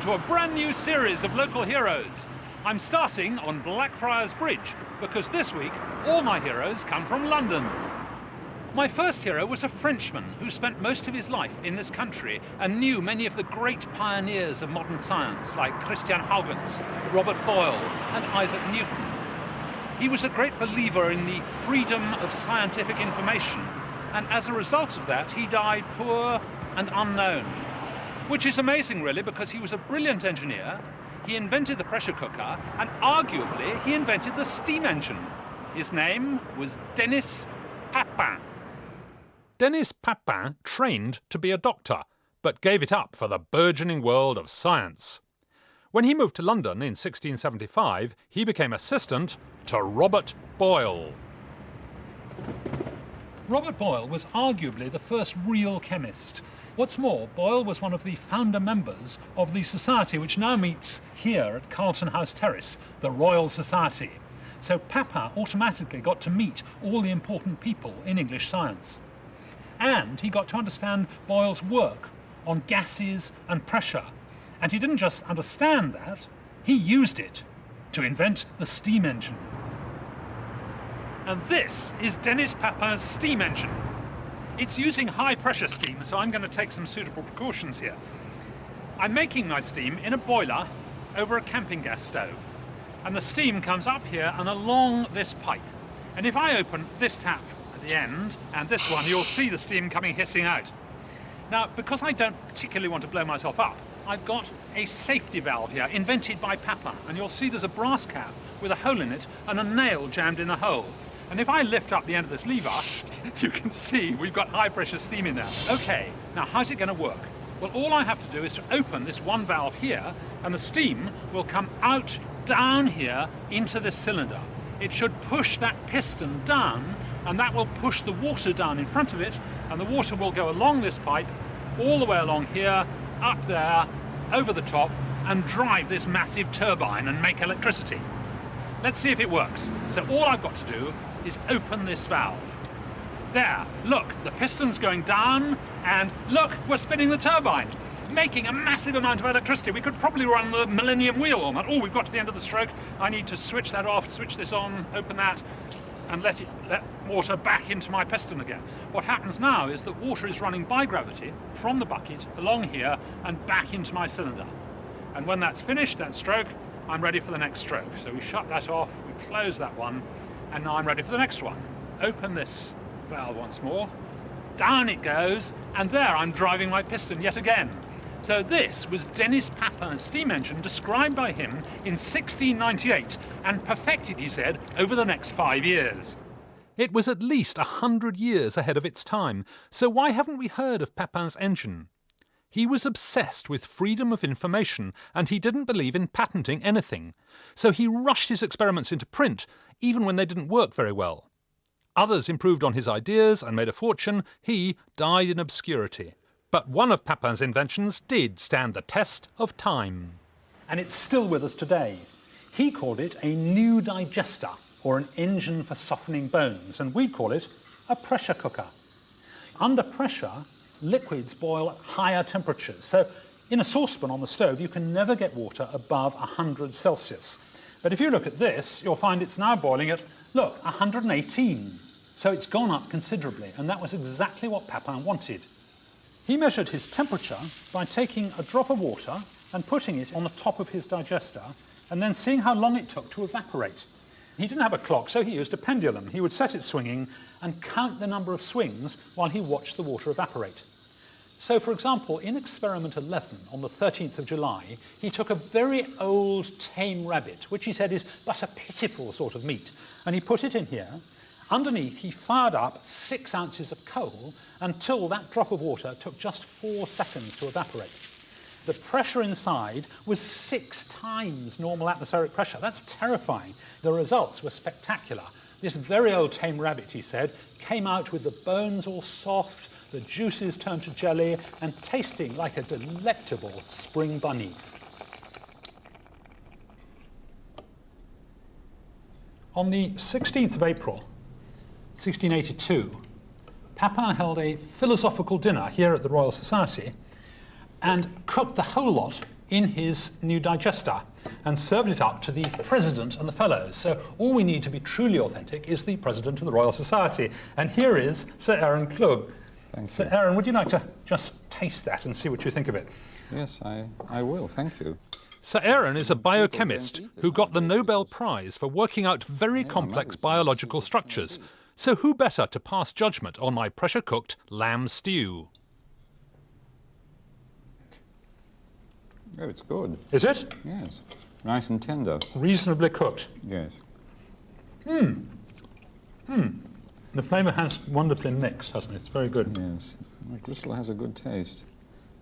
to a brand new series of local heroes. I'm starting on Blackfriars Bridge because this week all my heroes come from London. My first hero was a Frenchman who spent most of his life in this country and knew many of the great pioneers of modern science like Christian Huygens, Robert Boyle and Isaac Newton. He was a great believer in the freedom of scientific information, and as a result of that he died poor and unknown. Which is amazing really, because he was a brilliant engineer, he invented the pressure cooker, and arguably he invented the steam engine. His name was Denis Papin. Denis Papin trained to be a doctor, but gave it up for the burgeoning world of science. When he moved to London in 1675, he became assistant to Robert Boyle. Robert Boyle was arguably the first real chemist. What's more, Boyle was one of the founder members of the society which now meets here at Carlton House Terrace, the Royal Society. So Papin automatically got to meet all the important people in English science. And he got to understand Boyle's work on gases and pressure. And he didn't just understand that, he used it to invent the steam engine. And this is Denis Papin's steam engine. It's using high-pressure steam, so I'm going to take some suitable precautions here. I'm making my steam in a boiler over a camping gas stove. And the steam comes up here and along this pipe. And if I open this tap at the end, and this one, you'll see the steam coming hissing out. Now, because I don't particularly want to blow myself up, I've got a safety valve here, invented by Papin. And you'll see there's a brass cap with a hole in it and a nail jammed in the hole. And if I lift up the end of this lever, you can see we've got high pressure steam in there. Okay, now how's it going to work? Well, all I have to do is to open this one valve here, and the steam will come out down here into this cylinder. It should push that piston down, and that will push the water down in front of it, and the water will go along this pipe, all the way along here, up there, over the top, and drive this massive turbine and make electricity. Let's see if it works. So all I've got to do is open this valve. There, look, the piston's going down, and look, we're spinning the turbine, making a massive amount of electricity. We could probably run the Millennium Wheel on that. Oh, we've got to the end of the stroke. I need to switch that off, switch this on, open that, and let water back into my piston again. What happens now is that water is running by gravity from the bucket along here and back into my cylinder. And when that's finished, that stroke, I'm ready for the next stroke. So we shut that off, we close that one, and now I'm ready for the next one. Open this valve once more, down it goes, and there I'm driving my piston yet again. So this was Denis Papin's steam engine, described by him in 1698 and perfected, he said, over the next 5 years. It was at least 100 years ahead of its time, so why haven't we heard of Papin's engine? He was obsessed with freedom of information, and he didn't believe in patenting anything. So he rushed his experiments into print, even when they didn't work very well. Others improved on his ideas and made a fortune. He died in obscurity. But one of Papin's inventions did stand the test of time. And it's still with us today. He called it a new digester, or an engine for softening bones, and we call it a pressure cooker. Under pressure, liquids boil at higher temperatures. So in a saucepan on the stove, you can never get water above 100 Celsius. But if you look at this, you'll find it's now boiling at, look, 118. So it's gone up considerably, and that was exactly what Papin wanted. He measured his temperature by taking a drop of water and putting it on the top of his digester, and then seeing how long it took to evaporate. He didn't have a clock, so he used a pendulum. He would set it swinging and count the number of swings while he watched the water evaporate. So, for example, in experiment 11, on the 13th of July, he took a very old tame rabbit, which he said is but a pitiful sort of meat, and he put it in here. Underneath, he fired up 6 ounces of coal until that drop of water took just 4 seconds to evaporate. The pressure inside was 6 times normal atmospheric pressure. That's terrifying. The results were spectacular. This very old tame rabbit, he said, came out with the bones all soft, the juices turned to jelly, and tasting like a delectable spring bunny. On the 16th of April, 1682, Papin held a philosophical dinner here at the Royal Society and cooked the whole lot in his new digester and served it up to the President and the Fellows. So all we need to be truly authentic is the President of the Royal Society. And here is Sir Aaron Klug. Thank Sir you. Aaron, would you like to just taste that and see what you think of it? Yes, I will, thank you. Sir Aaron is a biochemist who got the Nobel Prize for working out very complex biological structures. So who better to pass judgment on my pressure-cooked lamb stew? Oh, it's good. Is it? Yes. Nice and tender. Reasonably cooked. Yes. The flavour has wonderfully mixed, hasn't it? It's very good. Yes. The gristle has a good taste.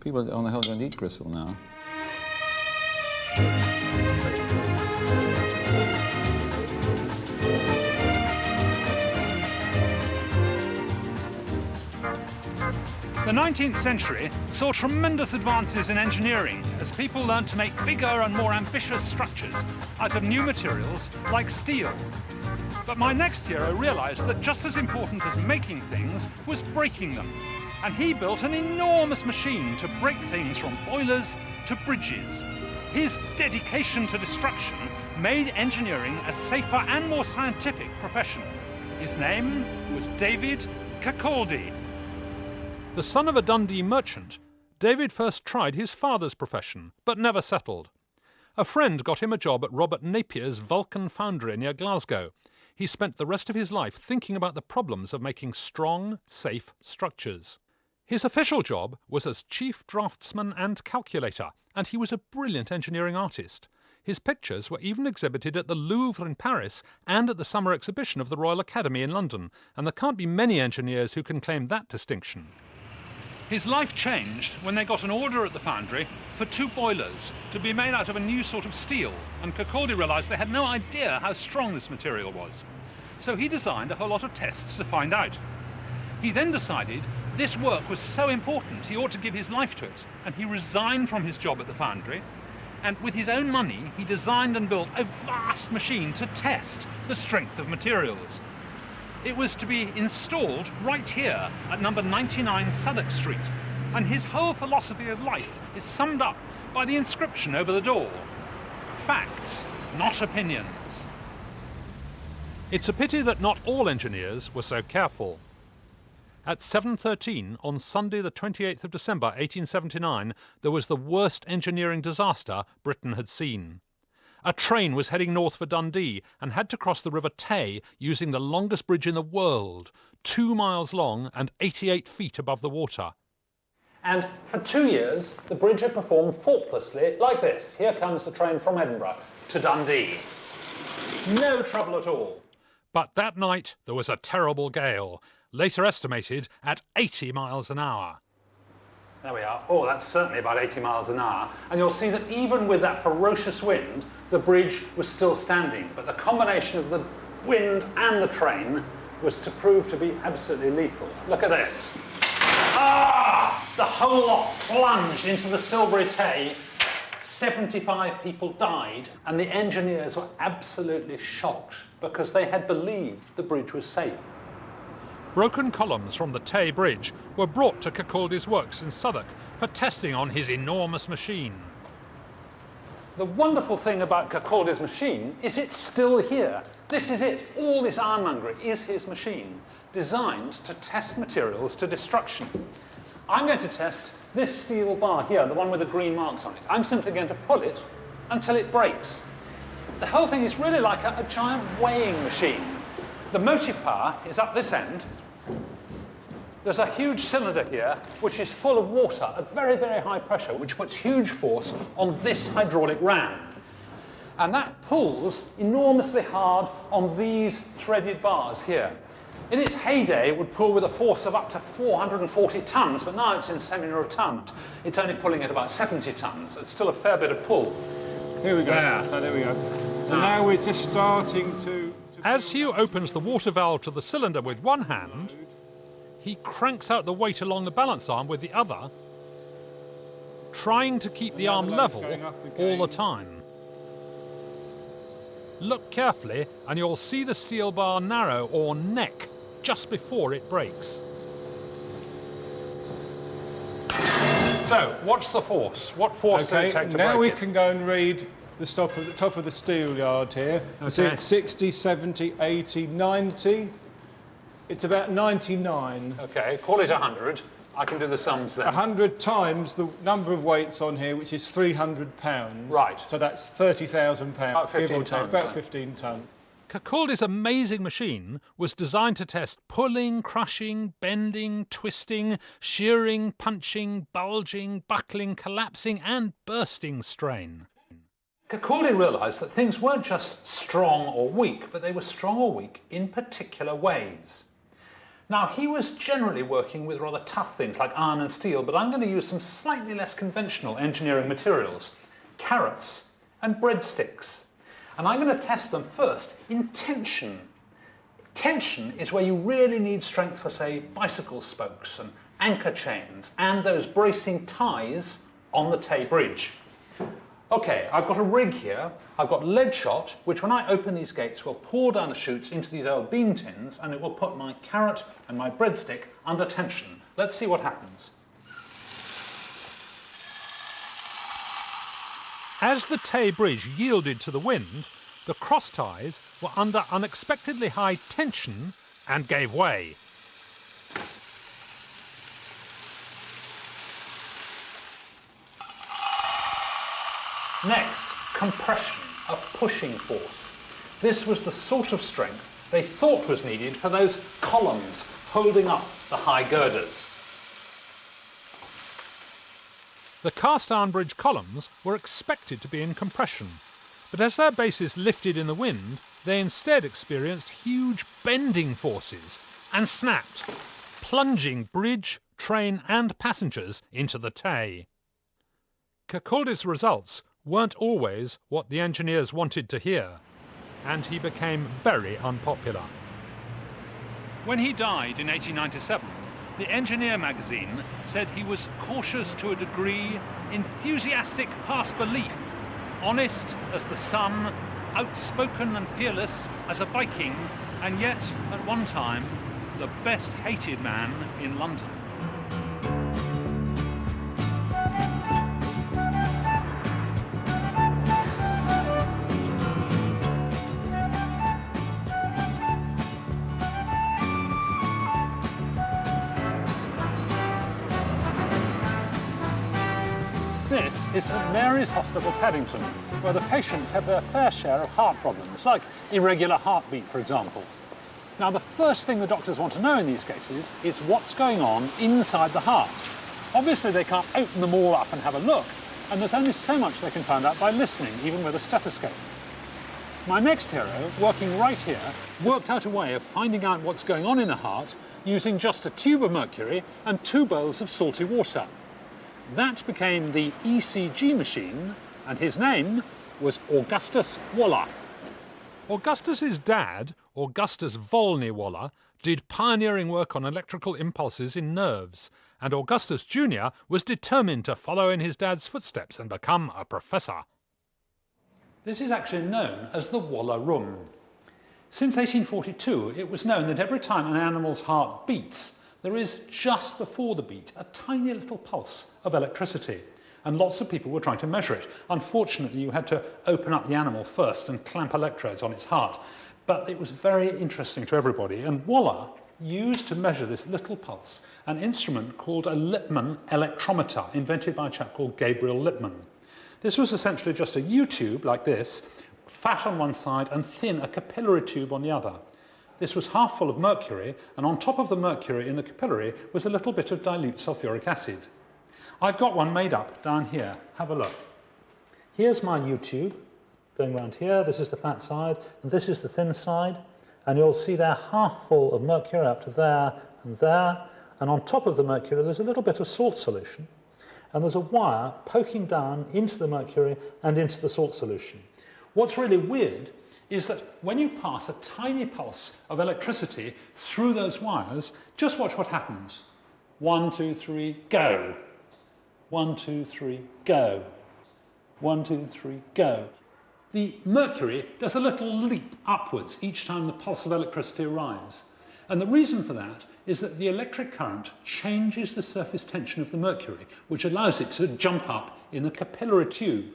People on the whole don't eat gristle now. The 19th century saw tremendous advances in engineering as people learned to make bigger and more ambitious structures out of new materials like steel. But my next hero realized that just as important as making things was breaking them. And he built an enormous machine to break things from boilers to bridges. His dedication to destruction made engineering a safer and more scientific profession. His name was David Kirkaldy. The son of a Dundee merchant, David first tried his father's profession, but never settled. A friend got him a job at Robert Napier's Vulcan foundry near Glasgow. He spent the rest of his life thinking about the problems of making strong, safe structures. His official job was as chief draftsman and calculator, and he was a brilliant engineering artist. His pictures were even exhibited at the Louvre in Paris and at the summer exhibition of the Royal Academy in London, and there can't be many engineers who can claim that distinction. His life changed when they got an order at the foundry for 2 boilers to be made out of a new sort of steel, and Kirkaldy realised they had no idea how strong this material was. So he designed a whole lot of tests to find out. He then decided this work was so important he ought to give his life to it, and he resigned from his job at the foundry, and with his own money he designed and built a vast machine to test the strength of materials. It was to be installed right here at number 99 Southwark Street, and his whole philosophy of life is summed up by the inscription over the door. Facts, not opinions. It's a pity that not all engineers were so careful. At 7:13 on Sunday the 28th of December 1879, there was the worst engineering disaster Britain had seen. A train was heading north for Dundee and had to cross the River Tay using the longest bridge in the world, 2 miles long and 88 feet above the water. And for 2 years, the bridge had performed faultlessly like this. Here comes the train from Edinburgh to Dundee. No trouble at all. But that night, there was a terrible gale, later estimated at 80 miles an hour. There we are. Oh, that's certainly about 80 miles an hour. And you'll see that even with that ferocious wind, the bridge was still standing. But the combination of the wind and the train was to prove to be absolutely lethal. Look at this. Ah! The whole lot plunged into the Silbury Tay. 75 people died, and the engineers were absolutely shocked because they had believed the bridge was safe. Broken columns from the Tay Bridge were brought to Kirkaldy's works in Southwark for testing on his enormous machine. The wonderful thing about Kirkaldy's machine is it's still here. This is it. All this ironmongery is his machine, designed to test materials to destruction. I'm going to test this steel bar here, the one with the green marks on it. I'm simply going to pull it until it breaks. The whole thing is really like a giant weighing machine. The motive power is up this end. There's a huge cylinder here which is full of water at very, very high pressure, which puts huge force on this hydraulic ram. And that pulls enormously hard on these threaded bars here. In its heyday, it would pull with a force of up to 440 tons, but now it's in semi-rotund. It's only pulling at about 70 tons. It's still a fair bit of pull. Here we go. Yeah. So there we go. So now we're just starting to As Hugh opens the water valve to the cylinder with one hand, he cranks out the weight along the balance arm with the other, trying to keep the arm level all the time. Look carefully and you'll see the steel bar narrow or neck just before it breaks. So, what's the force? What force did Okay, it take to now break we it? can go and read the stop at the top of the steel yard here. See, Okay. it's 60, 70, 80, 90. It's about 99. Okay, call it 100. I can do the sums then. 100 times the number of weights on here, which is 300 pounds. Right. So that's 30,000 pounds. About 15 give or take, tons, about then. 15 tonnes. Kirkaldy's amazing machine was designed to test pulling, crushing, bending, twisting, shearing, punching, bulging, buckling, collapsing and bursting strain. Kirkaldy realised that things weren't just strong or weak, but they were strong or weak in particular ways. Now, he was generally working with rather tough things like iron and steel, but I'm going to use some slightly less conventional engineering materials, carrots and breadsticks. And I'm going to test them first in tension. Tension is where you really need strength for, say, bicycle spokes and anchor chains and those bracing ties on the Tay Bridge. Okay, I've got a rig here. I've got lead shot, which when I open these gates will pour down the chutes into these old beam tins and it will put my carrot and my breadstick under tension. Let's see what happens. As the Tay Bridge yielded to the wind, the cross ties were under unexpectedly high tension and gave way. Next, compression, a pushing force. This was the sort of strength they thought was needed for those columns holding up the high girders. The cast iron bridge columns were expected to be in compression, but as their bases lifted in the wind, they instead experienced huge bending forces and snapped, plunging bridge, train and passengers into the Tay. Kirkaldy's results weren't always what the engineers wanted to hear, and he became very unpopular. When he died in 1897, the Engineer magazine said he was cautious to a degree, enthusiastic past belief, honest as the sun, outspoken and fearless as a Viking, and yet, at one time, the best hated man in London. This is St Mary's Hospital, Paddington, where the patients have their fair share of heart problems, like irregular heartbeat, for example. Now, the first thing the doctors want to know in these cases is what's going on inside the heart. Obviously, they can't open them all up and have a look, and there's only so much they can find out by listening, even with a stethoscope. My next hero, working right here, worked out a way of finding out what's going on in the heart using just a tube of mercury and 2 bowls of salty water. That became the ECG machine, and his name was Augustus Waller. Augustus's dad, Augustus Volney Waller, did pioneering work on electrical impulses in nerves, and Augustus Jr. was determined to follow in his dad's footsteps and become a professor. This is actually known as the Waller room. Since 1842, it was known that every time an animal's heart beats, there is, just before the beat, a tiny little pulse of electricity, and lots of people were trying to measure it. Unfortunately, you had to open up the animal first and clamp electrodes on its heart, but it was very interesting to everybody, and Waller used to measure this little pulse an instrument called a Lippmann electrometer, invented by a chap called Gabriel Lippmann. This was essentially just a U-tube like this, fat on one side and thin, a capillary tube on the other. This was half full of mercury, and on top of the mercury in the capillary was a little bit of dilute sulfuric acid. I've got one made up down here. Have a look. Here's my U-tube going around here. This is the fat side, and this is the thin side. And you'll see they're half full of mercury up to there and there. And on top of the mercury, there's a little bit of salt solution. And there's a wire poking down into the mercury and into the salt solution. What's really weird is that when you pass a tiny pulse of electricity through those wires, just watch what happens. 1, 2, 3, go. 1, 2, 3, go. 1, 2, 3, go. The mercury does a little leap upwards each time the pulse of electricity arrives. And the reason for that is that the electric current changes the surface tension of the mercury, which allows it to jump up in the capillary tube.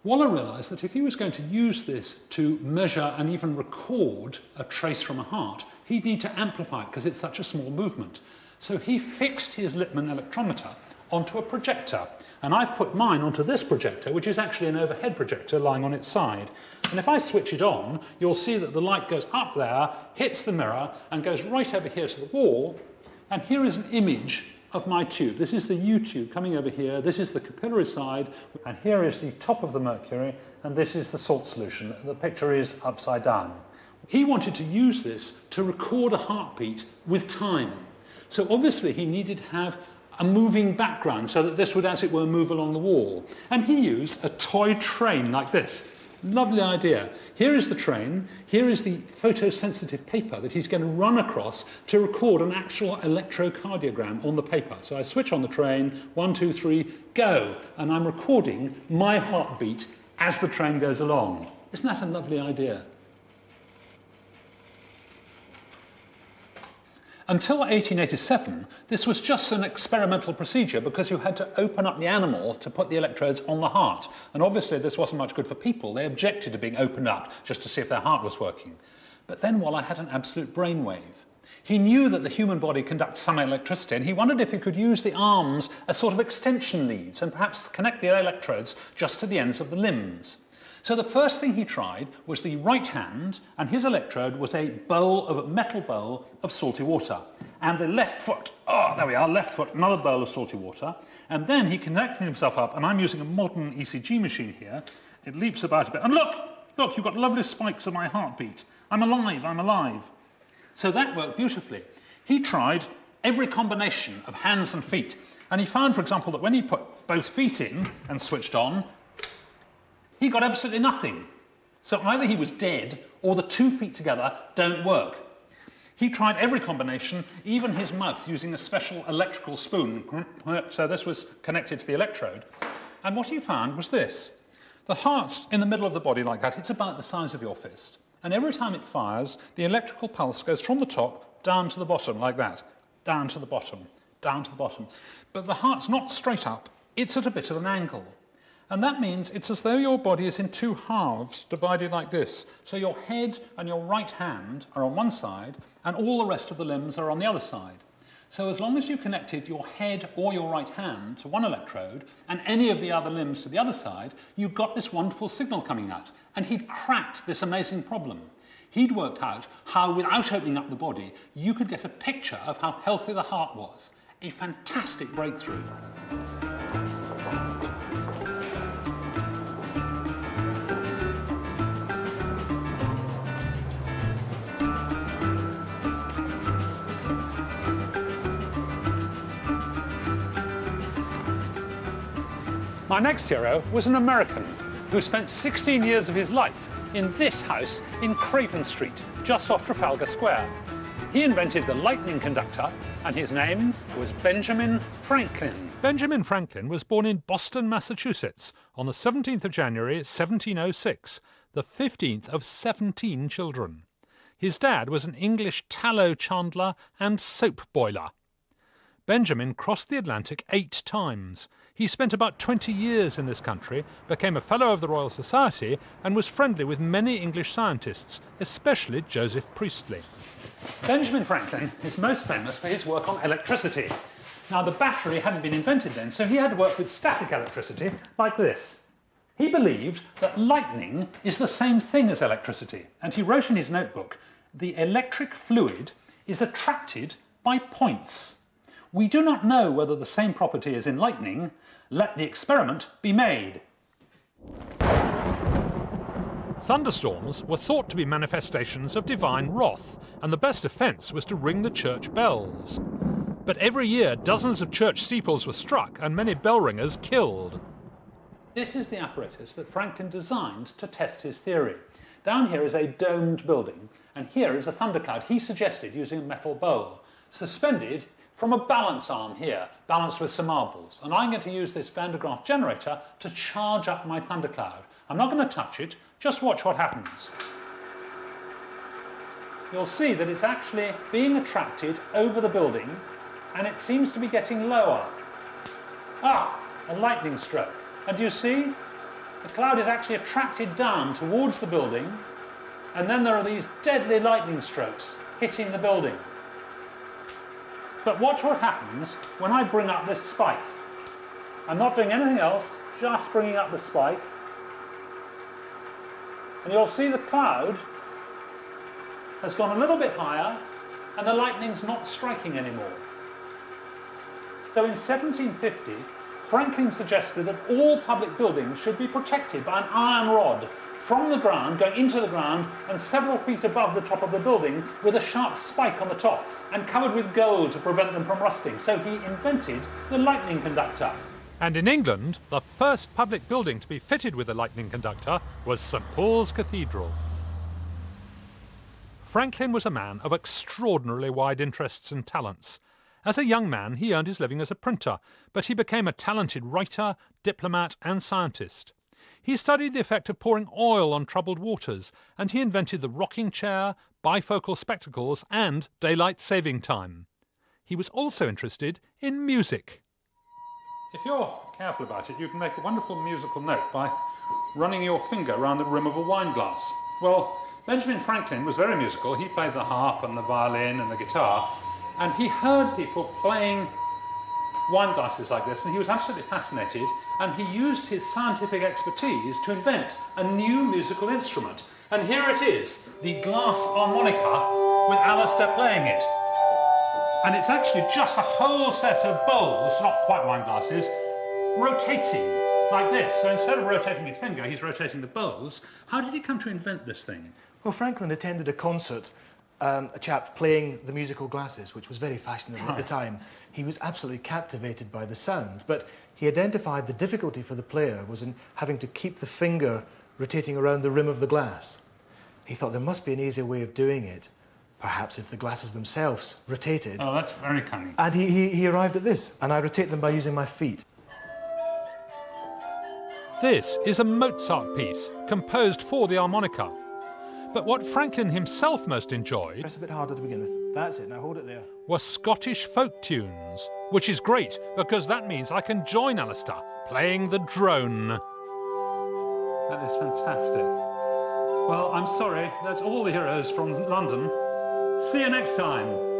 Waller realised that if he was going to use this to measure and even record a trace from a heart, he'd need to amplify it because it's such a small movement. So he fixed his Lippmann electrometer onto a projector. And I've put mine onto this projector, which is actually an overhead projector lying on its side. And if I switch it on, you'll see that the light goes up there, hits the mirror, and goes right over here to the wall. And here is an image of my tube. This is the U tube coming over here. This is the capillary side. And here is the top of the mercury. And this is the salt solution. The picture is upside down. He wanted to use this to record a heartbeat with time. So obviously he needed to have a moving background so that this would, as it were, move along the wall. And he used a toy train like this. Lovely idea. Here is the train. Here is the photosensitive paper that he's going to run across to record an actual electrocardiogram on the paper. So I switch on the train, 1, 2, 3, go. And I'm recording my heartbeat as the train goes along. Isn't that a lovely idea? Until 1887, this was just an experimental procedure because you had to open up the animal to put the electrodes on the heart. And obviously this wasn't much good for people. They objected to being opened up just to see if their heart was working. But then Waller had an absolute brainwave. He knew that the human body conducts some electricity, and he wondered if he could use the arms as sort of extension leads and perhaps connect the electrodes just to the ends of the limbs. So the first thing he tried was the right hand, and his electrode was a metal bowl of salty water. And the left foot, left foot, another bowl of salty water. And then he connected himself up, and I'm using a modern ECG machine here. It leaps about a bit. And look, you've got lovely spikes of my heartbeat. I'm alive. So that worked beautifully. He tried every combination of hands and feet. And he found, for example, that when he put both feet in and switched on, he got absolutely nothing. So either he was dead or the 2 feet together don't work. He tried every combination, even his mouth, using a special electrical spoon. So this was connected to the electrode. And what he found was this. The heart's in the middle of the body like that. It's about the size of your fist. And every time it fires, the electrical pulse goes from the top down to the bottom like that. Down to the bottom, down to the bottom. But the heart's not straight up. It's at a bit of an angle. And that means it's as though your body is in 2 halves divided like this. So your head and your right hand are on one side and all the rest of the limbs are on the other side. So as long as you connected your head or your right hand to one electrode and any of the other limbs to the other side, you got this wonderful signal coming out. And he'd cracked this amazing problem. He'd worked out how, without opening up the body, you could get a picture of how healthy the heart was. A fantastic breakthrough. My next hero was an American who spent 16 years of his life in this house in Craven Street, just off Trafalgar Square. He invented the lightning conductor, and his name was Benjamin Franklin. Benjamin Franklin was born in Boston, Massachusetts, on the 17th of January, 1706, the 15th of 17 children. His dad was an English tallow chandler and soap boiler. Benjamin crossed the Atlantic 8 times. He spent about 20 years in this country, became a Fellow of the Royal Society, and was friendly with many English scientists, especially Joseph Priestley. Benjamin Franklin is most famous for his work on electricity. Now, the battery hadn't been invented then, so he had to work with static electricity like this. He believed that lightning is the same thing as electricity, and he wrote in his notebook, "The electric fluid is attracted by points. We do not know whether the same property is in lightning. Let the experiment be made." Thunderstorms were thought to be manifestations of divine wrath, and the best defence was to ring the church bells. But every year dozens of church steeples were struck and many bell ringers killed. This is the apparatus that Franklin designed to test his theory. Down here is a domed building, and here is a thundercloud he suggested using a metal bowl, suspended from a balance arm here, balanced with some marbles. And I'm going to use this Van de Graaff generator to charge up my thundercloud. I'm not going to touch it, just watch what happens. you'll see that it's actually being attracted over the building, and it seems to be getting lower. Ah, a lightning stroke. And do you see? The cloud is actually attracted down towards the building, and then there are these deadly lightning strokes hitting the building. But watch what happens when I bring up this spike. I'm not doing anything else, just bringing up the spike. And you'll see the cloud has gone a little bit higher, and the lightning's not striking anymore. So in 1750, Franklin suggested that all public buildings should be protected by an iron rod from the ground, going into the ground, and several feet above the top of the building, with a sharp spike on the top, and covered with gold to prevent them from rusting. So he invented the lightning conductor. And in England, the first public building to be fitted with a lightning conductor was St Paul's Cathedral. Franklin was a man of extraordinarily wide interests and talents. As a young man, he earned his living as a printer, but he became a talented writer, diplomat, and scientist. He studied the effect of pouring oil on troubled waters, and he invented the rocking chair, bifocal spectacles, and daylight saving time. He was also interested in music. If you're careful about it, you can make a wonderful musical note by running your finger around the rim of a wine glass. Well, Benjamin Franklin was very musical. He played the harp and the violin and the guitar, and he heard people playing wine glasses like this, and he was absolutely fascinated, and he used his scientific expertise to invent a new musical instrument. And here it is, the glass harmonica with Alistair playing it. And it's actually just a whole set of bowls, not quite wine glasses, rotating like this. So instead of rotating his finger, he's rotating the bowls. How did he come to invent this thing? Well, Franklin attended a concert, a chap playing the musical glasses, which was very fashionable at the time. He was absolutely captivated by the sound, but he identified the difficulty for the player was in having to keep the finger rotating around the rim of the glass. He thought there must be an easier way of doing it. Perhaps if the glasses themselves rotated. Oh, that's very cunning. And he arrived at this, and I rotate them by using my feet. This is a Mozart piece composed for the harmonica. But what Franklin himself most enjoyed Press a bit harder to begin with. That's it, now hold it there. were Scottish folk tunes, which is great because that means I can join Alistair playing the drone. That is fantastic. Well, I'm sorry, that's all the heroes from London. See you next time.